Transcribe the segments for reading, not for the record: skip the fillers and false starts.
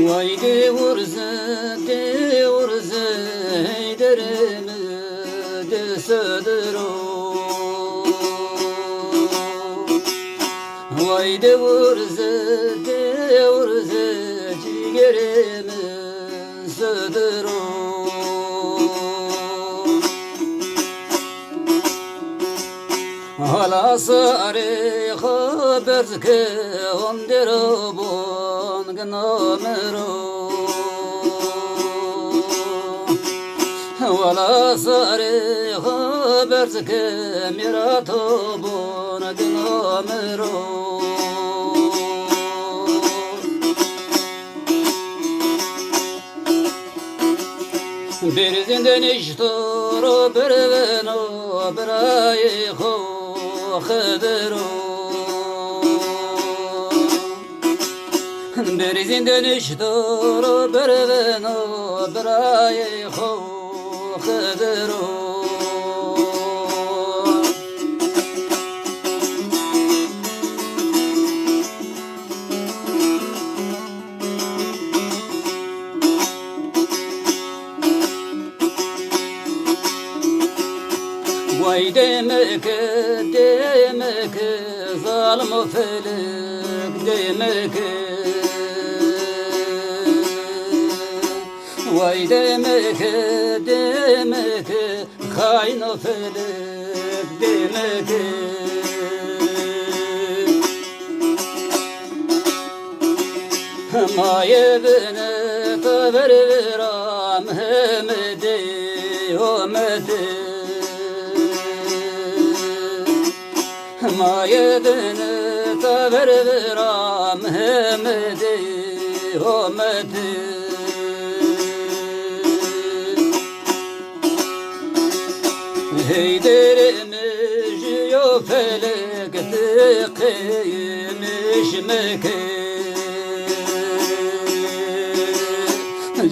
Vay de urze derimi de södürü. Vay de urze ciğerimi södürü. Hala sarı haber ki ondero bon gnomero. Hala sarı haber ki mirato bon gnomero. Bir zinden iştoro bir veno bir ayho خدرو بریزیندن اشتارو برونو برای خو خدرو Vay demek zalim felek demek. Vay demek hain felek demek. Maye beni taver veram hemedi omedi. Mayedini taver veram hemedi omedi. Heyderimi jiyo felek tıkıymış meki.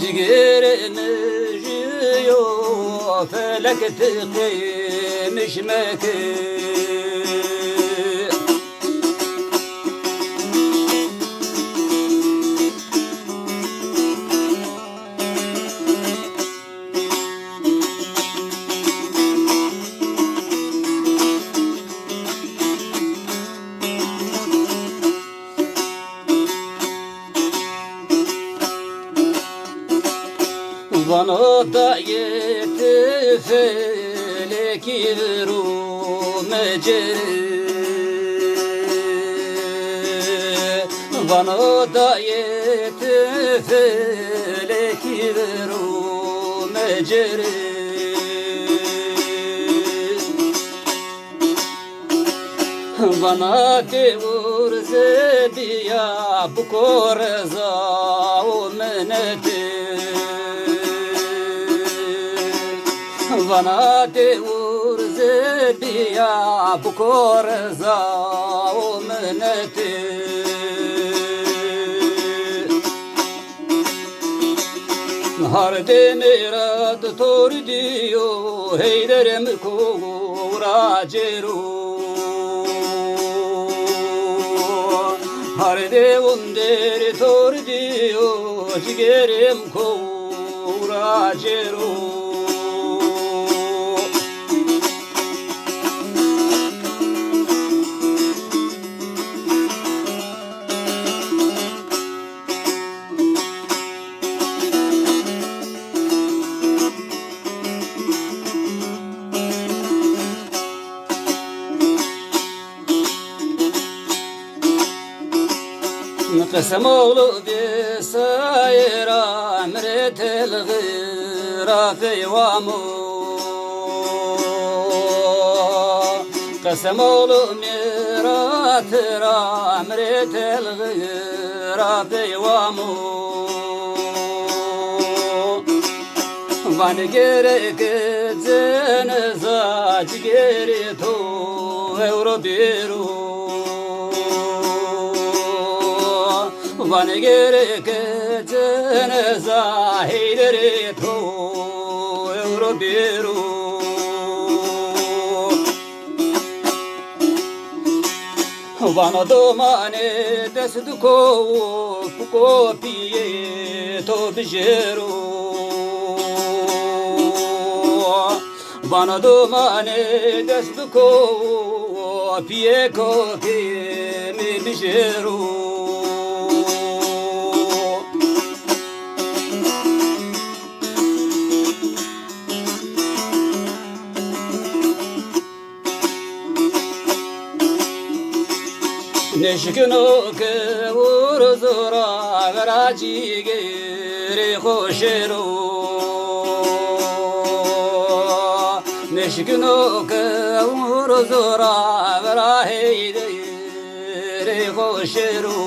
Ciğerimi jiyo felek tıkıymış meki. Bana da yetti feleki veru meceri. Bana da yetti feleki veru meceri. Bana devur zediya bu koreza o meneti. Bana devur zediya bu koreza o meneti. Har demirat tor diyo heyderem kuraceru. Har devundir tor diyo cigerim kuraceru. قسم oğlu bir sayra mretel gıra feyvamu. Qasem oğlu miratira mretel gıra feyvamu. Van gerek ceneza cigeri to euro biru. Van gerek ceneza heyderi to euro biru. Vana domane desdu ko piye to bijero Vana domane desdu ko piye mi bijero Neşkino ke urzura garaji gere khoshero Neşkino ke urzura garahi gere khoshero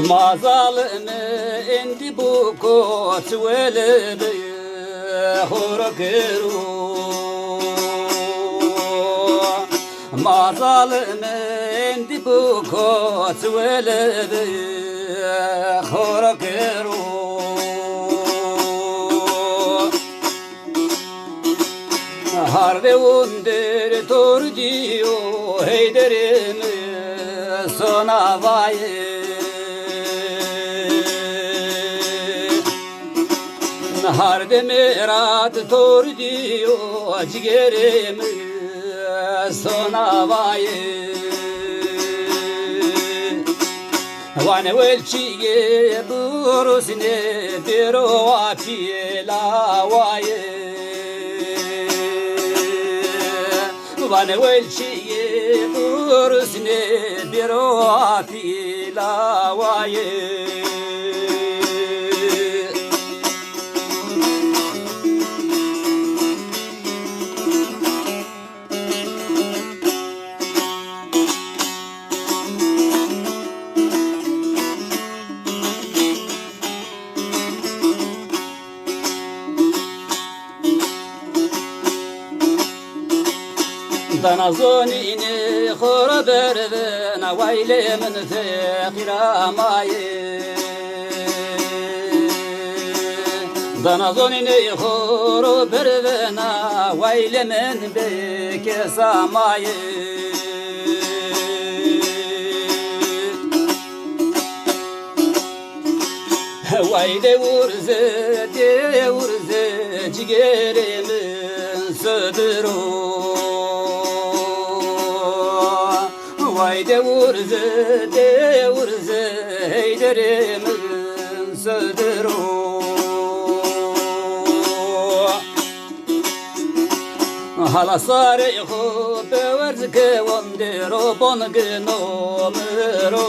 Mazalme endi bu ko twele Horakero Mazalme endi bu kot velede Horakero Harve under tordiyo heyderim sona vaye Har demirat tor diyo ciğerim sona vaye Vane velçiye burusine biro apiyela vaye Vane velçiye burusine biro apiyela vaye Danazonini khora berve na wayle min fekhira maye Danazonini khora berve na wayle min bekesa maye Wayle urze ciğerimin södürü Vay devurze heyderimin sözdür o Hala sarı ho beverz ke vondero bon gnomero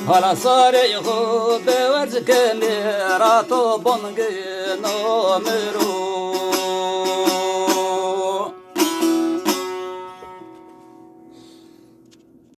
Hala sarı ho beverz ke merato bon gnomero